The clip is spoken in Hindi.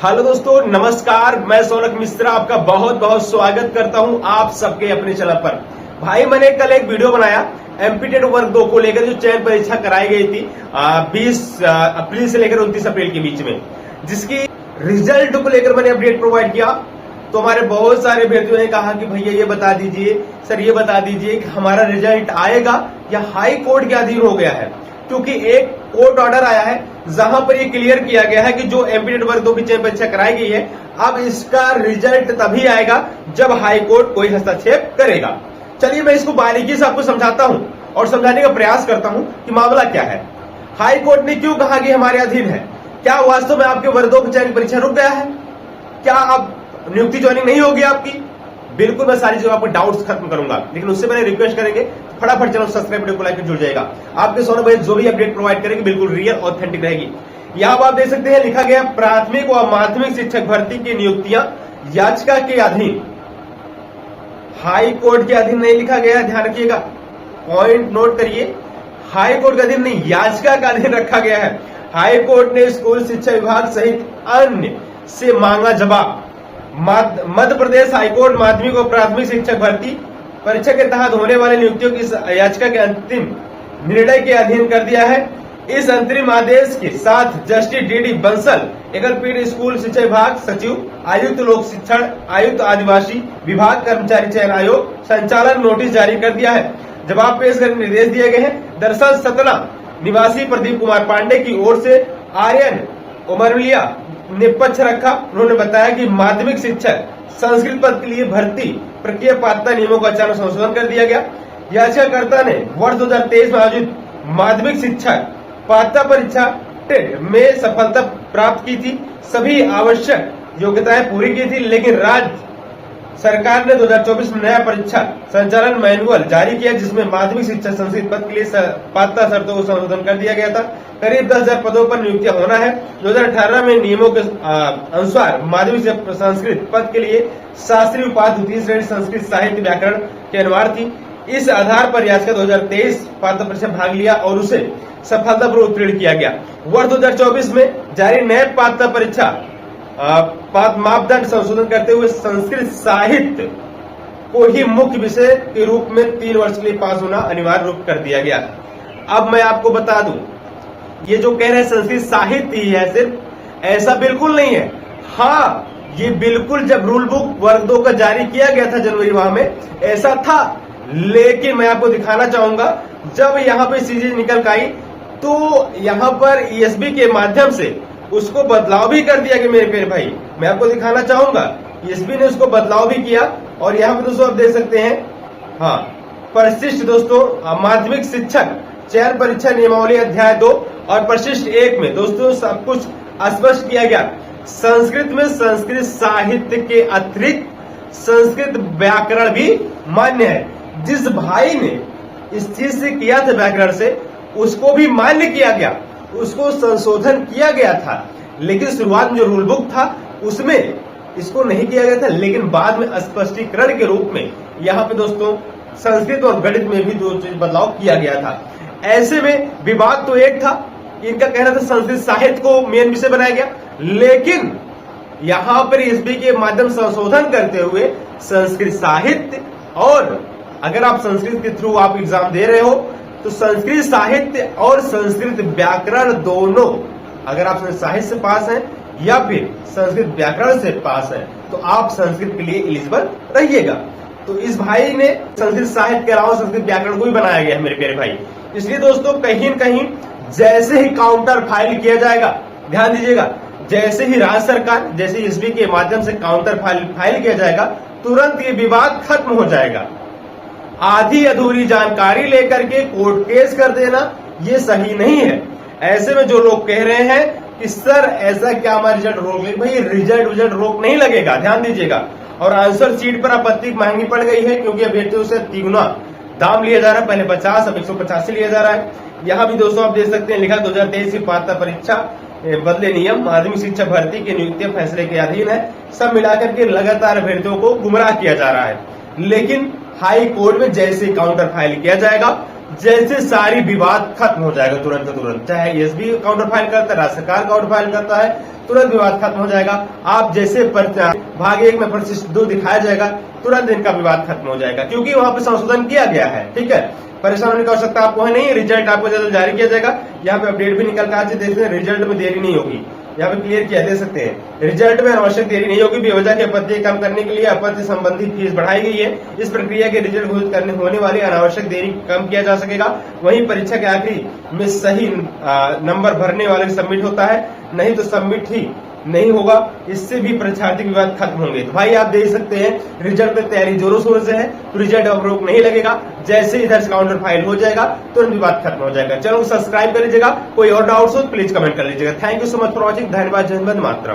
हेलो दोस्तों, नमस्कार। मैं सोनक मिश्रा आपका बहुत बहुत स्वागत करता हूं आप सबके अपने चैनल पर। भाई, मैंने कल एक वीडियो बनाया एमपी टेट वर्ग 2 को लेकर, जो चयन परीक्षा कराई गई थी 20 अप्रैल से लेकर 29 अप्रैल के बीच में, जिसकी रिजल्ट को लेकर मैंने अपडेट प्रोवाइड किया। तो हमारे बहुत सारे अभ्यर्थियों ने कहा कि भैया ये बता दीजिए, सर ये बता दीजिए कि हमारा रिजल्ट आएगा या हाई कोर्ट के अधीन हो गया है, क्योंकि एक कोर्ट ऑर्डर आया है जहां पर ये क्लियर किया गया है कि जो एमपी टेट वर्ग 2 की चयन परीक्षा कराई गई है, अब इसका रिजल्ट तभी आएगा जब हाई कोर्ट कोई हस्तक्षेप करेगा। चलिए मैं इसको बारीकी से आपको समझाता हूं और समझाने का प्रयास करता हूं कि मामला क्या है। हाई कोर्ट ने क्यों कहा कि हमारे अधीन है? क्या वास्तव में आपके वर्ग 2 की चयन परीक्षा रुक गया है? क्या अब नियुक्ति ज्वाइनिंग नहीं होगी आपकी? बिल्कुल मैं सारी चीजों आपको डाउट्स खत्म करूंगा, लेकिन उससे पहले रिक्वेस्ट करेंगे फटाफट चैनल सब्सक्राइब, वीडियो को लाइक जुड़ जाएगा। आपके सोनू भाई जो भी अपडेट प्रोवाइड करेंगे बिल्कुल रियल ऑथेंटिक रहेगी। यहाँ आप देख सकते हैं लिखा गया प्राथमिक व माध्यमिक शिक्षक भर्ती की नियुक्तियां याचिका के अधीन, हाई कोर्ट के अधीन नहीं लिखा गया है, ध्यान रखिएगा, पॉइंट नोट करिए। हाई कोर्ट के अधीन नहीं, याचिका का अधीन रखा गया है। हाई कोर्ट ने स्कूल शिक्षा विभाग सहित अन्य से मांगा जवाब। मध्य प्रदेश हाईकोर्ट माध्यमिक और प्राथमिक शिक्षक भर्ती परीक्षा के तहत होने वाले नियुक्तियों की याचिका के अंतिम निर्णय के अधीन कर दिया है। इस अंतरिम आदेश के साथ जस्टिस डीडी बंसल एकलपीठ स्कूल शिक्षा विभाग सचिव, आयुक्त लोक शिक्षण, आयुक्त आदिवासी विभाग, कर्मचारी चयन आयोग संचालन नोटिस जारी कर दिया है। जवाब पेश करने निर्देश दिए गए हैं। दरअसल सतना निवासी प्रदीप कुमार पांडे की ओर से आर्यन उमरलिया ने पक्ष रखा। उन्होंने बताया कि माध्यमिक शिक्षक संस्कृत पद के लिए भर्ती प्रक्रिया पात्रता नियमों का अचानक संशोधन कर दिया गया। याचिकाकर्ता ने वर्ष 2023 में आयोजित माध्यमिक शिक्षक पात्रता परीक्षा टेट में सफलता प्राप्त की थी, सभी आवश्यक योग्यताएं पूरी की थी, लेकिन राज्य सरकार ने 2024 में नया परीक्षा संचालन मैनुअल जारी किया, जिसमें माध्यमिक शिक्षक संस्कृत पद के लिए पात्रता शर्तों को संशोधन कर दिया गया था। करीब 10,000 पदों पर नियुक्तियां होना है। 2018 में नियमों के अनुसार माध्यमिक संस्कृत पद के लिए शास्त्री उपाधि द्वितीय श्रेणी संस्कृत साहित्य व्याकरण के अनिवार्य थी। इस आधार पर याचिका 2023 पात्रता परीक्षा भाग लिया और उसे सफलतापूर्वक उत्तीर्ण किया गया। वर्ष 2024 में जारी नए पात्रता परीक्षा मापदंड संशोधन करते हुए संस्कृत साहित्य को ही मुख्य विषय के रूप में 3 वर्ष के लिए पास होना अनिवार्य रूप कर दिया गया। अब मैं आपको बता दूं, ये जो कह रहे हैं संस्कृत साहित्य ही है सिर्फ, ऐसा बिल्कुल नहीं है। हाँ, ये बिल्कुल जब रूल बुक वर्ग 2 का जारी किया गया था जनवरी माह में, ऐसा था, लेकिन मैं आपको दिखाना चाहूंगा जब यहाँ पे चीजें निकल आई तो यहाँ पर ईएसबी के माध्यम से उसको बदलाव भी कर दिया गया। मेरे प्यारे भाई, मैं आपको दिखाना चाहूंगा, ईएसबी ने उसको बदलाव भी किया। और यहाँ पे दोस्तों आप देख सकते हैं, हाँ, परिशिष्ट दोस्तों माध्यमिक शिक्षक चयन परीक्षा नियमावली अध्याय 2 और परिशिष्ट 1 में दोस्तों सब कुछ स्पष्ट किया गया। संस्कृत में संस्कृत साहित्य के अतिरिक्त संस्कृत व्याकरण भी मान्य है। जिस भाई ने इस चीज से किया था व्याकरण से, उसको भी मान्य किया गया, उसको संशोधन किया गया था। लेकिन शुरुआत में जो रूल बुक था उसमें इसको नहीं किया गया था, लेकिन बाद में स्पष्टीकरण के रूप में यहाँ पे दोस्तों संस्कृत और गणित में भी 2 चीज बदलाव किया गया था। ऐसे में विवाद तो एक था, इनका कहना था संस्कृत साहित्य को मेन विषय बनाया गया, लेकिन यहाँ पर एसबी के माध्यम संशोधन करते हुए संस्कृत साहित्य, और अगर आप संस्कृत के थ्रू आप एग्जाम दे रहे हो तो संस्कृत साहित्य और संस्कृत व्याकरण दोनों, अगर आप संस्कृत साहित्य से पास हैं या फिर संस्कृत व्याकरण से पास हैं, तो आप संस्कृत के लिए एलिजिबल रहिएगा। तो इस भाई ने संस्कृत साहित्य के अलावा संस्कृत व्याकरण को भी बनाया गया है मेरे प्यारे भाई। इसलिए दोस्तों कहीं न कहीं जैसे ही काउंटर फाइल किया जाएगा, ध्यान दीजिएगा, जैसे ही राज्य सरकार, जैसे एसबी के माध्यम से काउंटर फाइल किया जाएगा, तुरंत ये विवाद खत्म हो जाएगा। आधी अधूरी जानकारी लेकर के कोर्ट केस कर देना ये सही नहीं है। ऐसे में जो लोग कह रहे हैं कि सर ऐसा क्या हमारा रिजल्ट रोक ले, भाई रिजल्ट रोक नहीं लगेगा, ध्यान दीजिएगा। और आंसर शीट पर आपत्ति महंगी पड़ गई है, क्योंकि अभ्यर्थियों से 3 गुना दाम लिया जा रहा है। पहले 50, अब 185 लिया जा रहा है। यहाँ भी दोस्तों आप देख सकते हैं लिखा 2023 की पात्रता परीक्षा बदले नियम, माध्यमिक शिक्षा भर्ती की नियुक्ति फैसले के अधीन है। सब मिलाकर के लगातार अभ्यर्थियों को गुमराह किया जा रहा है। लेकिन हाई कोर्ट में जैसे काउंटर फाइल किया जाएगा जैसे सारी विवाद खत्म हो जाएगा तुरंत का तुरंत, चाहे एसबी काउंटर फाइल करता है, राज्य सरकार काउंटर फाइल करता है, तुरंत विवाद खत्म हो जाएगा। आप जैसे भाग 1 में परिशिष्ट 2 दिखाया जाएगा, तुरंत इनका विवाद खत्म हो जाएगा, क्योंकि वहां पे संशोधन किया गया है। ठीक है, परेशान होने की आवश्यकता आपको है नहीं। रिजल्ट आपको जल्द जारी किया जाएगा। यहाँ पे अपडेट भी निकल कर आज देखते हैं, रिजल्ट में देरी नहीं होगी। यहाँ पे क्लियर किया दे सकते हैं, रिजल्ट में अनावश्यक देरी नहीं होगी। बेवजह की आपत्ति कम करने के लिए आपत्ति संबंधी फीस बढ़ाई गई है। इस प्रक्रिया के रिजल्ट घोषित करने होने वाली अनावश्यक देरी कम किया जा सकेगा। वहीं परीक्षा के आखिरी में सही नंबर भरने वाले सबमिट होता है, नहीं तो सबमिट ही नहीं होगा। इससे भी परीक्षार्थी विवाद खत्म होंगे। तो भाई आप देख सकते हैं, रिजल्ट में तैयारी जोरों शोरों से है, तो रिजल्ट अब रोक नहीं लगेगा। जैसे इधर से काउंटर फाइल हो जाएगा तुरंत विवाद खत्म हो जाएगा। चैनल को सब्सक्राइब कर लीजिएगा। कोई और डाउट्स हो तो प्लीज कमेंट कर लीजिएगा। Thank you so much for watching. धन्यवाद। जय हिंद, वंदे मातरम।